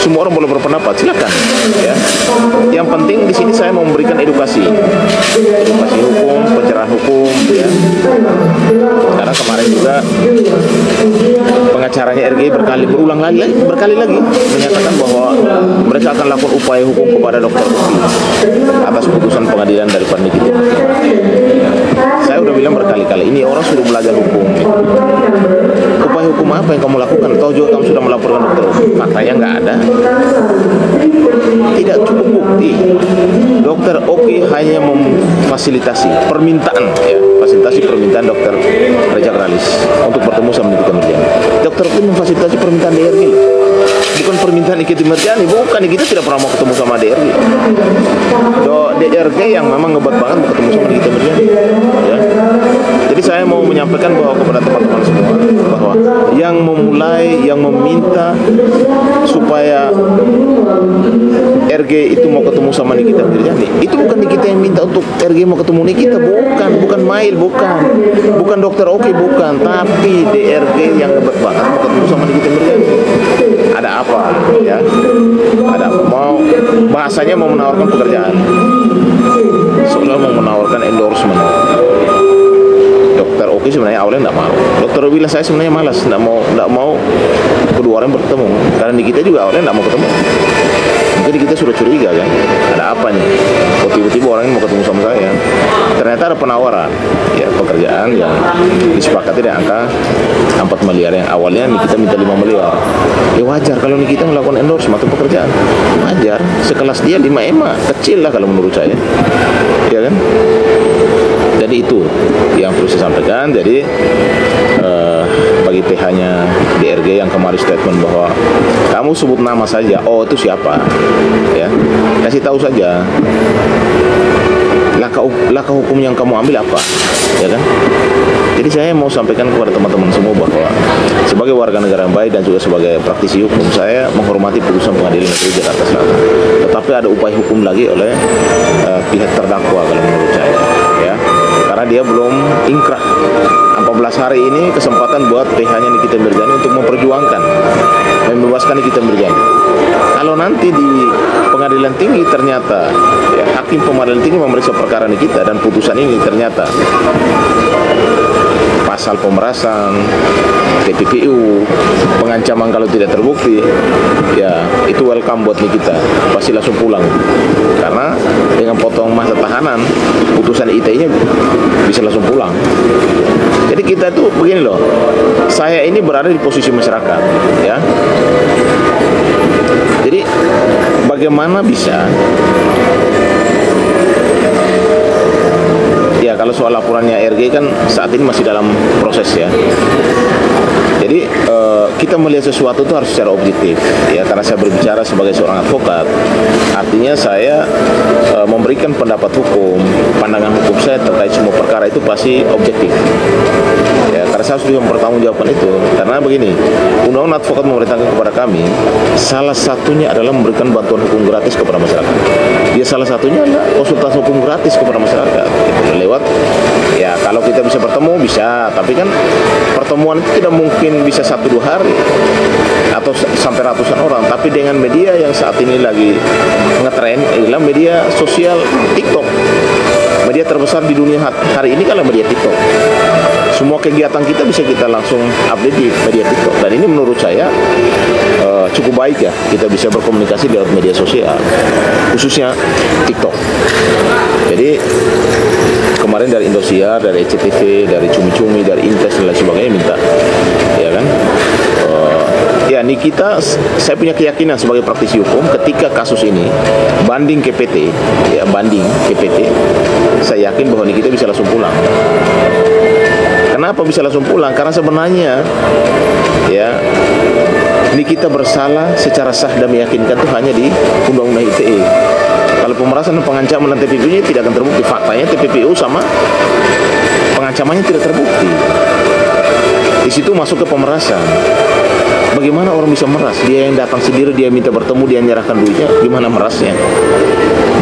semua orang boleh berpendapat, silakan. Ya. Yang penting di sini saya mau memberikan edukasi hukum, pencerahan hukum, ya. Karena kemarin juga pengacaranya RG berkali lagi menyatakan bahwa mereka akan lakukan upaya hukum kepada Dr. Uki atas putusan pengadilan dari Nikita. Saya udah bilang berkali-kali, ini orang sudah belajar hukum. Upaya hukum apa yang kamu lakukan? Tahu juga kamu sudah melaporkan Dr. Uki. Faktanya nggak ada. Tidak cukup bukti. Dr. Uki hanya memfasilitasi permintaan, ya, fasilitasi permintaan Dr. Reza Karalis untuk bertemu sama Nikita Mirjani. Dr. Uki memfasilitasi permintaan DRG, bukan permintaan Nikita Mirjani. Bukan, Nikita tidak pernah mau ketemu sama DRG. DRG yang memang ngebat banget mau ketemu sama Nikita Mirjani, ya. Jadi saya mau menyampaikan bahwa kepada teman-teman semua bahwa yang memulai, yang meminta supaya RG itu mau ketemu sama Nikita Mirjani, itu bukan Nikita yang minta untuk RG mau ketemu Nikita, bukan Mail, bukan Dr. Oki, bukan, tapi DRG yang ngebat banget mau ketemu sama Nikita Mirjani. Ada apa, ya? Ada apa? Mau bahasanya mau menawarkan pekerjaan, seolah mau menawarkan endorsement. Dr. Oki sebenarnya awalnya nggak mau. Dokter bilang saya sebenarnya malas, nggak mau kedua orang bertemu. Karena Nikita juga awalnya nggak mau ketemu. Mungkin kita sudah curiga kan, ada apa nih? Kok tiba-tiba orang ini mau ketemu sama saya? Ternyata ada penawaran, ya, pekerjaan yang disepakati dengan angka 4 miliar yang awalnya Nikita minta 5 miliar. Ya wajar kalau Nikita melakukan endorsement atau pekerjaan, wajar. Sekelas dia 5 M kecil lah kalau menurut saya, ya kan? Jadi itu yang perlu saya sampaikan. Jadi bagi PH-nya DRG yang kemarin statement bahwa kamu sebut nama saja, oh itu siapa, ya, kasih tahu saja langkah hukum yang kamu ambil apa, ya kan? Jadi saya mau sampaikan kepada teman-teman semua bahwa sebagai warga negara yang baik dan juga sebagai praktisi hukum, saya menghormati putusan Pengadilan Negeri Jakarta Selatan. Tetapi ada upaya hukum lagi oleh pihak terdakwa kalau menurut saya, ya. Karena dia belum ingkrah. 14 hari ini kesempatan buat PH-nya Nikita Mirjani untuk memperjuangkan membebaskan Nikita Mirjani. Kalau nanti di pengadilan tinggi ternyata, ya, hakim pengadilan tinggi memeriksa perkara Nikita dan putusan ini ternyata pasal pemerasan, TPPU, pengancaman kalau tidak terbukti, ya itu welcome buat Nikita, pasti langsung pulang. Karena dengan potong masa tahanan, putusan ITE-nya bisa langsung pulang. Jadi kita tuh begini loh, saya ini berada di posisi masyarakat, ya. Jadi bagaimana bisa, ya, kalau soal laporannya RG kan saat ini masih dalam proses, ya. Jadi kita melihat sesuatu itu harus secara objektif, ya, karena saya berbicara sebagai seorang advokat, artinya saya memberikan pendapat hukum, pandangan hukum saya terkait semua perkara itu pasti objektif, ya, karena saya harus bisa mempertanggungjawabkan itu. Karena begini, undang-undang advokat memerintahkan kepada kami, salah satunya adalah memberikan bantuan hukum gratis kepada masyarakat. Ya, salah satunya adalah konsultasi hukum gratis kepada masyarakat, gitu, lewat, ya, kalau kita bisa bertemu bisa, tapi kan pertemuan itu tidak mungkin bisa 1-2 hari atau sampai ratusan orang. Tapi dengan media yang saat ini lagi ngetren, adalah media sosial TikTok. Media terbesar di dunia hari ini kalau media TikTok. Semua kegiatan kita bisa kita langsung update di media TikTok. Dan ini menurut saya cukup baik, ya, kita bisa berkomunikasi lewat media sosial, khususnya TikTok. Jadi kemarin dari Indosiar, dari ECTV, dari Cumi-Cumi, dari Intes dan lain sebagainya minta, ya kan? Ya, Nikita, saya punya keyakinan sebagai praktisi hukum ketika kasus ini banding ke PT, ya, banding ke PT, saya yakin bahwa Nikita bisa langsung pulang. Kenapa bisa langsung pulang? Karena sebenarnya, ya, Nikita bersalah secara sah dan meyakinkan itu hanya di Undang-Undang ITE. Kalau pemerasan dan pengancaman dan TPPU tidak akan terbukti. Faktanya TPPU sama pengancamannya tidak terbukti. Di situ masuk ke pemerasan. Bagaimana orang bisa meras? Dia yang datang sendiri, dia minta bertemu, dia menyerahkan duitnya, gimana merasnya?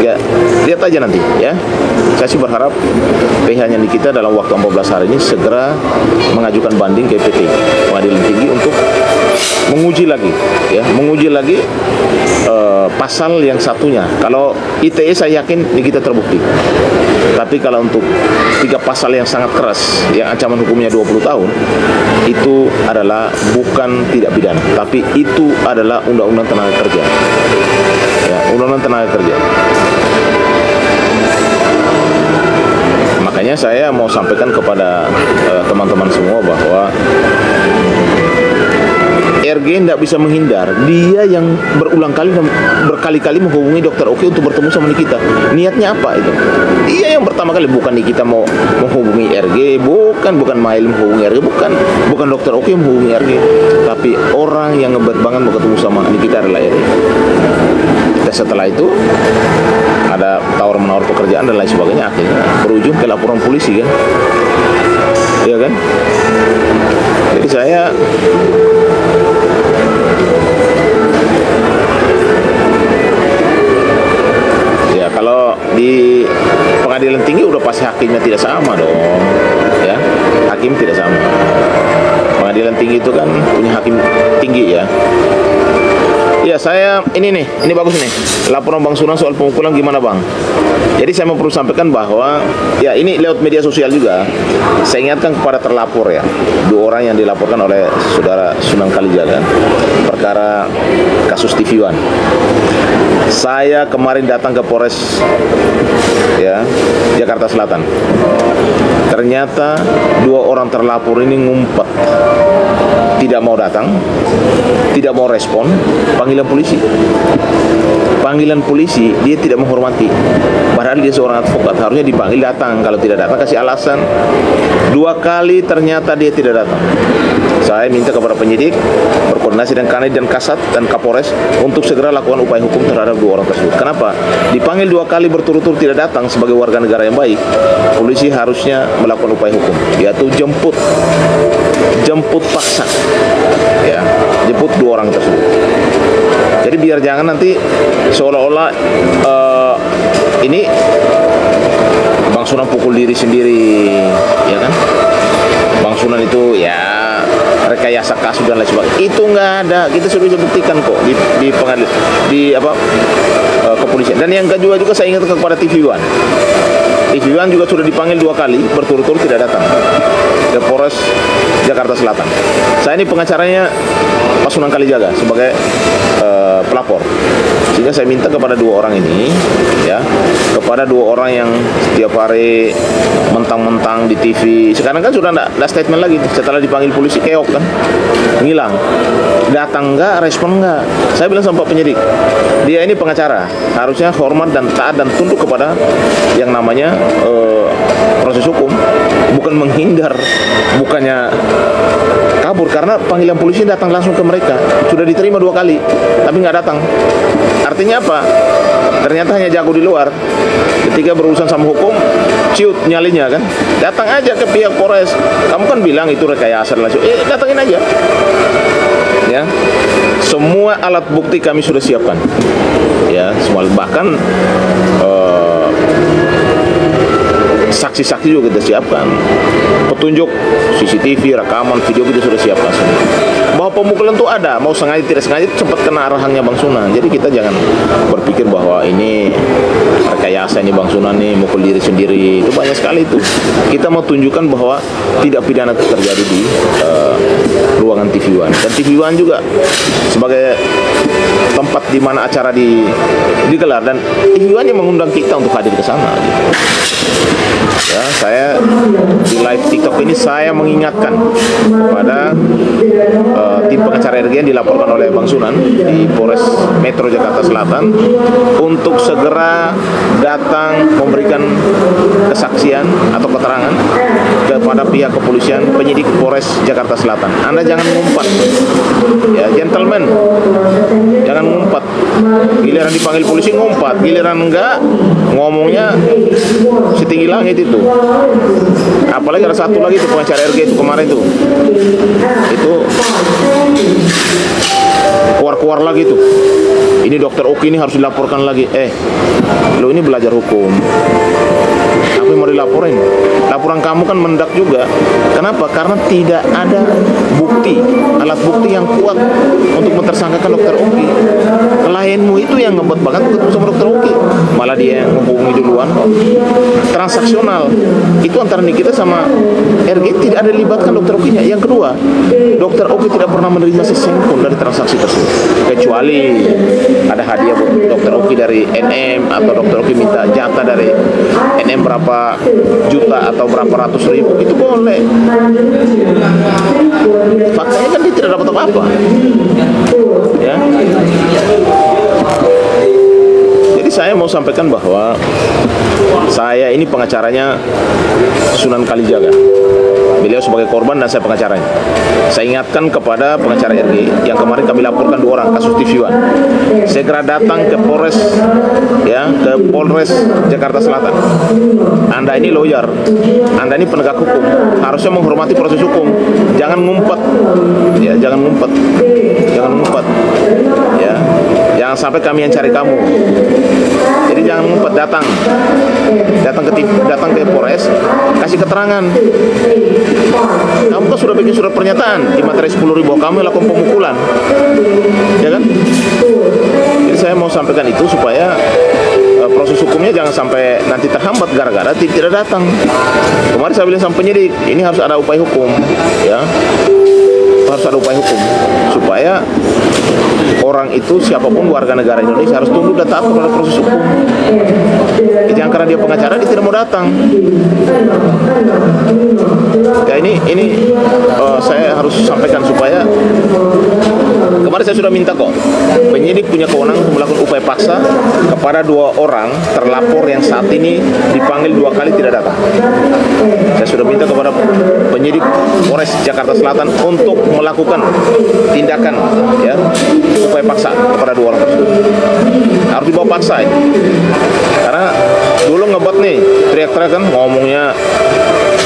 Ya, lihat aja nanti, ya. Saya sih berharap PH-nya Nikita dalam waktu 14 hari ini segera mengajukan banding ke PT Pengadilan Tinggi untuk menguji lagi, ya, pasal yang satunya. Kalau ITE saya yakin ini kita terbukti. Tapi kalau untuk 3 pasal yang sangat keras, yang ancaman hukumnya 20 tahun, itu adalah bukan tidak pidana, tapi itu adalah undang-undang tenaga kerja. Ya, undang-undang tenaga kerja. Makanya saya mau sampaikan kepada teman-teman semua bahwa RG tidak bisa menghindar. Dia yang berkali-kali menghubungi Dokter Oki untuk bertemu sama Nikita. Niatnya apa itu? Dia yang pertama kali, bukan Nikita mau menghubungi RG, bukan Mail menghubungi RG, bukan Dokter Oki menghubungi RG, tapi orang yang ngebet banget mau ketemu sama Nikita adalah RG. Dan setelah itu ada tawar-menawar pekerjaan dan lain sebagainya, akhirnya berujung ke laporan polisi kan, iya kan? Jadi saya ya, kalau di pengadilan tinggi udah pasti hakimnya tidak sama dong, ya, hakim tidak sama. Pengadilan tinggi itu kan punya hakim tinggi ya. Ya, saya ini bagus nih. Laporan Bang Sunan soal pemukulan gimana, Bang? Jadi saya mau perlu sampaikan bahwa ya ini lewat media sosial juga. Saya ingatkan kepada terlapor ya, 2 orang yang dilaporkan oleh Saudara Sunan Kalijaga perkara kasus TV One. Saya kemarin datang ke Polres ya Jakarta Selatan. Ternyata 2 orang terlapor ini ngumpet, tidak mau datang, tidak mau respon panggilan polisi. Panggilan polisi dia tidak menghormati. Padahal dia seorang advokat, harusnya dipanggil datang. Kalau tidak datang kasih alasan. 2 kali ternyata dia tidak datang. Saya minta kepada penyidik berkoordinasi dengan Kanit dan Kasat dan Kapolres untuk segera lakukan upaya hukum terhadap 2 orang tersebut. Kenapa? Dipanggil 2 kali berturut-turut tidak datang sebagai warga negara yang baik. Polisi harusnya melakukan upaya hukum, yaitu jemput paksa, ya, jemput 2 orang tersebut. Jadi biar jangan nanti seolah-olah ini Bang Sunan pukul diri sendiri, ya kan? Bang Sunan itu ya rekayasa kasus dan lain sebagainya. Itu nggak ada. Kita sudah bisa buktikan kok di pengadilan, kepolisian. Dan yang kedua juga saya ingatkan kepada TV One. TV One juga sudah dipanggil 2 kali berturut-turut tidak datang ke Polres Jakarta Selatan. Saya ini pengacaranya Pak Sunan Kalijaga sebagai pelapor. Sehingga saya minta kepada 2 orang ini, ya, kepada 2 orang yang setiap hari mentang-mentang di TV. Sekarang kan sudah tidak statement lagi. Setelah dipanggil polisi keok kan, ngilang, datang enggak, respon enggak. Saya bilang sama Pak penyidik, dia ini pengacara, harusnya hormat dan taat dan tunduk kepada yang namanya proses hukum, bukan menghindar, bukannya kabur. Karena panggilan polisi datang langsung ke mereka, sudah diterima 2 kali, tapi nggak datang. Artinya apa? Ternyata hanya jago di luar. Ketika berurusan sama hukum, ciut nyalinya kan. Datang aja ke pihak Polres. Kamu kan bilang itu rekayasa, datangin aja. Ya, semua alat bukti kami sudah siapkan. Ya, semua, bahkan saksi-saksi juga kita siapkan, petunjuk CCTV, rekaman, video kita sudah siapkan semua. Bahwa pemukulan itu ada, mau sengaja tidak sengaja sempat kena arahannya Bang Sunan. Jadi kita jangan berpikir bahwa ini rekayasa, ini Bang Sunan nih mukul diri sendiri. Itu banyak sekali itu. Kita mau tunjukkan bahwa tidak pidana itu terjadi di ruangan TV One. Dan TV One juga sebagai tempat di mana acara digelar, dan TV One yang mengundang kita untuk hadir ke sana. Ya, saya di live TikTok ini saya mengingatkan kepada tim pengacara RG yang dilaporkan oleh Bang Sunan di Polres Metro Jakarta Selatan untuk segera datang memberikan kesaksian atau keterangan kepada pihak kepolisian, penyidik Polres Jakarta Selatan. Anda jangan ngumpat, ya, gentleman, jangan ngumpat. Giliran dipanggil polisi ngumpat, giliran enggak ngomongnya setinggi langit itu. Apalagi ada satu lagi itu pengacara RG itu kemarin tuh, itu keluar lagi tuh. Ini Dokter Oki ini harus dilaporkan lagi. Lo ini belajar hukum, apa yang mau dilaporin? Laporan orang kamu kan mendak juga. Kenapa? Karena tidak ada bukti, alat bukti yang kuat untuk mentersangkakan dokter Oki. Klienmu itu yang ngebet banget ketemu sama dokter Oki, malah dia yang menghubungi duluan. Transaksional itu antara Nikita sama RG tidak ada dilibatkan dokter Oki-nya. Yang kedua, dokter Oki tidak pernah menerima sesen pun dari transaksi tersebut, kecuali ada hadiah buat dokter Oki dari NM, atau dokter Oki minta jatah dari NM berapa juta atau berapa ratus ribu, itu boleh. Faktanya kan dia tidak dapat apa-apa, ya. Jadi saya mau sampaikan bahwa saya ini pengacaranya Sunan Kalijaga. Beliau sebagai korban dan saya pengacaranya. Saya ingatkan kepada pengacara RG yang kemarin kami laporkan 2 orang kasus TV One. Segera datang ke Polres, ya, ke Polres Jakarta Selatan. Anda ini lawyer, Anda ini penegak hukum, harusnya menghormati proses hukum. Jangan ngumpet, ya, jangan ngumpet, ya. Jangan sampai kami yang cari kamu. Jadi jangan ngumpet, datang ke Polres, kasih keterangan. Kamu kan sudah bikin surat pernyataan di materai 10.000 kamu lakukan pemukulan, ya kan? Jadi saya mau sampaikan itu supaya proses hukumnya jangan sampai nanti terhambat gara-gara tidak datang. Kemarin saya bilang sama penyidik, ini harus ada upaya hukum, ya, harus ada upaya hukum supaya orang itu siapapun warga negara Indonesia harus tunduk dan taat kepada proses hukum. Jangan karena dia pengacara dia tidak mau datang. Ya ini saya harus sampaikan supaya kemarin saya sudah minta kok penyidik punya kewenangan untuk melakukan upaya paksa kepada 2 orang terlapor yang saat ini dipanggil 2 kali tidak datang. Saya sudah minta kepada penyidik Polres Jakarta Selatan untuk melakukan tindakan, ya, upaya paksa kepada 2 orang tersebut. Harus dibawa paksa ini. Karena dulu ngebot nih, teriak-teriak kan, ngomongnya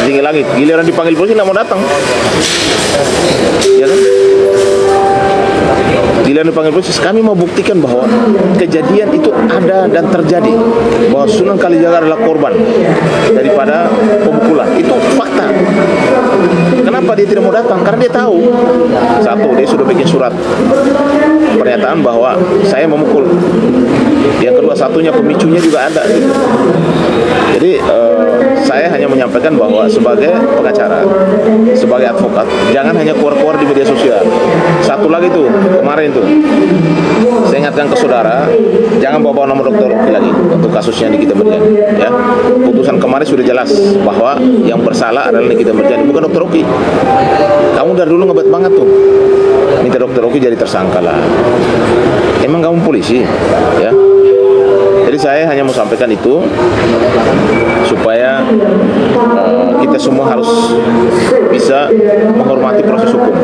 tinggi langit. Giliran dipanggil polisi nggak mau datang, ya kan? Giliran dipanggil polisi, kami mau buktikan bahwa kejadian itu ada dan terjadi, bahwa Sunan Kalijaga adalah korban daripada pemukulan. Itu fakta. Kenapa dia tidak mau datang? Karena dia tahu, satu, dia sudah bikin surat pernyataan bahwa saya memukul. Yang kedua, satunya pemicunya juga ada. Jadi saya hanya menyampaikan bahwa sebagai pengacara, sebagai advokat, jangan hanya keluar-keluar di media sosial. Satu lagi tuh, kemarin tuh, saya ingatkan ke saudara, jangan bawa nama dokter Oki lagi untuk kasusnya Nikita Mirjani. Ya, putusan kemarin sudah jelas bahwa yang bersalah adalah Nikita Mirjani, bukan dokter Oki. Kamu dari dulu ngebet banget tuh, minta dokter Oki jadi tersangka lah. Emang kamu polisi, ya? Jadi saya hanya mau sampaikan itu supaya kita semua harus bisa menghormati proses hukum.